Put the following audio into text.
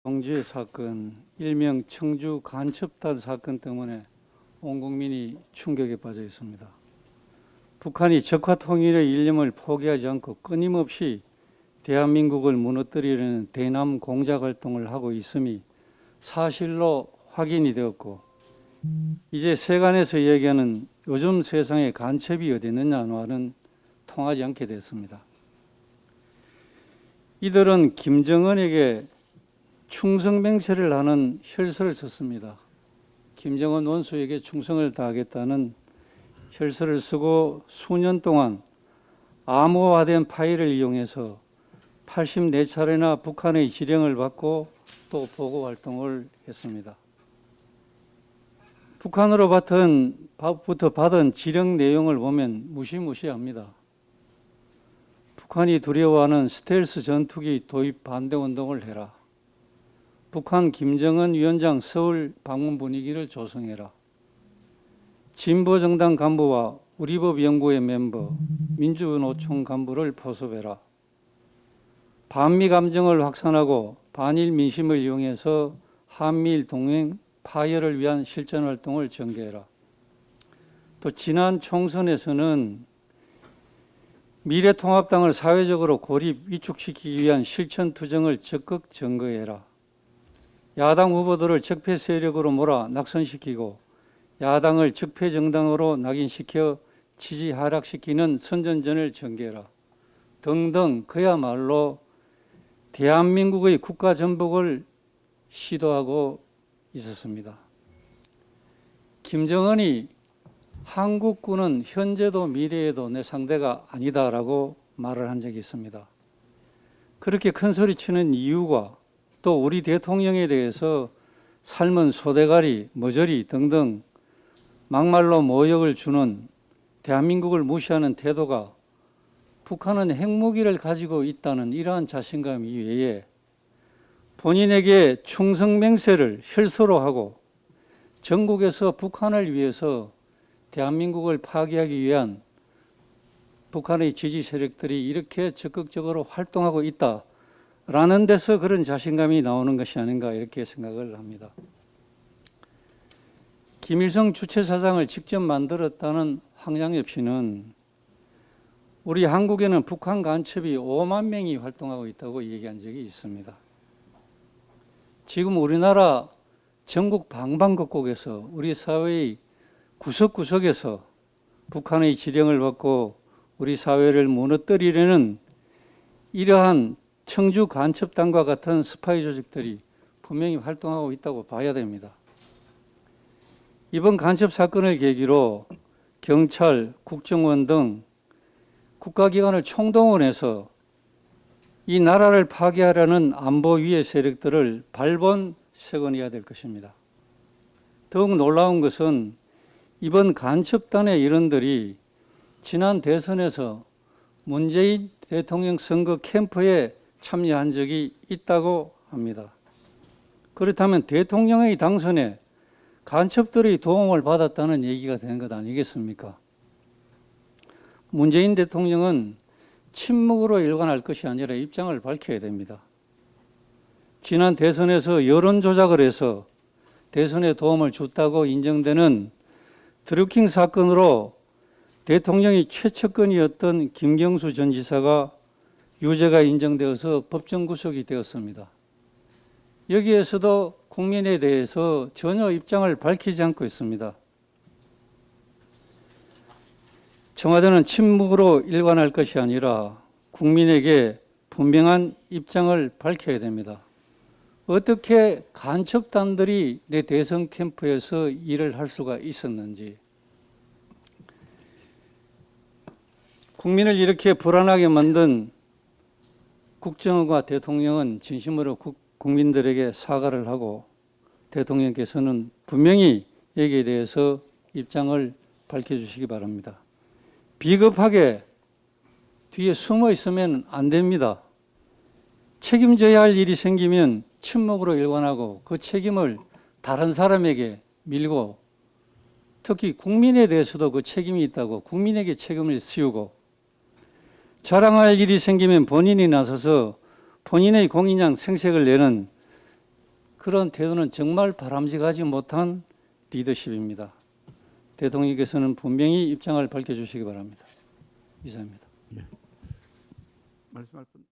동지의 사건, 일명 청주 간첩단 사건 때문에 온 국민이 충격에 빠져 있습니다. 북한이 적화 통일의 일념을 포기하지 않고 끊임없이 대한민국을 무너뜨리려는 대남 공작 활동을 하고 있음이 사실로 확인이 되었고, 이제 세간에서 얘기하는 요즘 세상에 간첩이 어디 있느냐와는 통하지 않게 됐습니다. 이들은 김정은에게 충성맹세를 하는 혈서를 썼습니다. 김정은 원수에게 충성을 다하겠다는 혈서를 쓰고 수년 동안 암호화된 파일을 이용해서 84차례나 북한의 지령을 받고 또 보고 활동을 했습니다. 북한으로부터 받은 지령 내용을 보면 무시무시합니다. 북한이 두려워하는 스텔스 전투기 도입 반대 운동을 해라. 북한 김정은 위원장 서울 방문 분위기를 조성해라. 진보정당 간부와 우리법연구회 멤버, 민주노총 간부를 포섭해라. 반미 감정을 확산하고 반일 민심을 이용해서 한미일 동맹 파열을 위한 실전 활동을 전개해라. 또 지난 총선에서는 미래통합당을 사회적으로 고립 위축시키기 위한 실천 투쟁을 적극 증거해라. 야당 후보들을 적폐 세력으로 몰아 낙선시키고 야당을 적폐 정당으로 낙인시켜 지지 하락시키는 선전전을 전개해라. 등등 그야말로 대한민국의 국가 전복을 시도하고 있었습니다. 김정은이 한국군은 현재도 미래에도 내 상대가 아니다라고 말을 한 적이 있습니다. 그렇게 큰 소리 치는 이유가 또 우리 대통령에 대해서 삶은 소대가리, 머저리 등등 막말로 모욕을 주는 대한민국을 무시하는 태도가 북한은 핵무기를 가지고 있다는 이러한 자신감 이외에 본인에게 충성맹세를 혈서로 하고 전국에서 북한을 위해서 대한민국을 파괴하기 위한 북한의 지지 세력들이 이렇게 적극적으로 활동하고 있다라는 데서 그런 자신감이 나오는 것이 아닌가 이렇게 생각을 합니다. 김일성 주체사상을 직접 만들었다는 황장엽 씨는 우리 한국에는 북한 간첩이 5만 명이 활동하고 있다고 얘기한 적이 있습니다. 지금 우리나라 전국 방방곡곡에서 우리 사회의 구석구석에서 북한의 지령을 받고 우리 사회를 무너뜨리려는 이러한 청주 간첩단과 같은 스파이 조직들이 분명히 활동하고 있다고 봐야 됩니다. 이번 간첩 사건을 계기로 경찰, 국정원 등 국가기관을 총동원해서 이 나라를 파괴하려는 안보 위해 세력들을 발본색원해야 될 것입니다. 더욱 놀라운 것은 이번 간첩단의 일원들이 지난 대선에서 문재인 대통령 선거 캠프에 참여한 적이 있다고 합니다. 그렇다면 대통령의 당선에 간첩들의 도움을 받았다는 얘기가 되는 것 아니겠습니까? 문재인 대통령은 침묵으로 일관할 것이 아니라 입장을 밝혀야 됩니다. 지난 대선에서 여론 조작을 해서 대선에 도움을 줬다고 인정되는 드루킹 사건으로 대통령이 최측근이었던 김경수 전 지사가 유죄가 인정되어서 법정 구속이 되었습니다. 여기에서도 국민에 대해서 전혀 입장을 밝히지 않고 있습니다. 청와대는 침묵으로 일관할 것이 아니라 국민에게 분명한 입장을 밝혀야 됩니다. 어떻게 간첩단들이 내 대선 캠프에서 일을 할 수가 있었는지, 국민을 이렇게 불안하게 만든 국정원과 대통령은 진심으로 국민들에게 사과를 하고 대통령께서는 분명히 여기에 대해서 입장을 밝혀주시기 바랍니다. 비겁하게 뒤에 숨어 있으면 안 됩니다. 책임져야 할 일이 생기면 침묵으로 일관하고 그 책임을 다른 사람에게 밀고 특히 국민에 대해서도 그 책임이 있다고 국민에게 책임을 씌우고 자랑할 일이 생기면 본인이 나서서 본인의 공인양 생색을 내는 그런 태도는 정말 바람직하지 못한 리더십입니다. 대통령께서는 분명히 입장을 밝혀주시기 바랍니다. 이상입니다. 말씀할 분.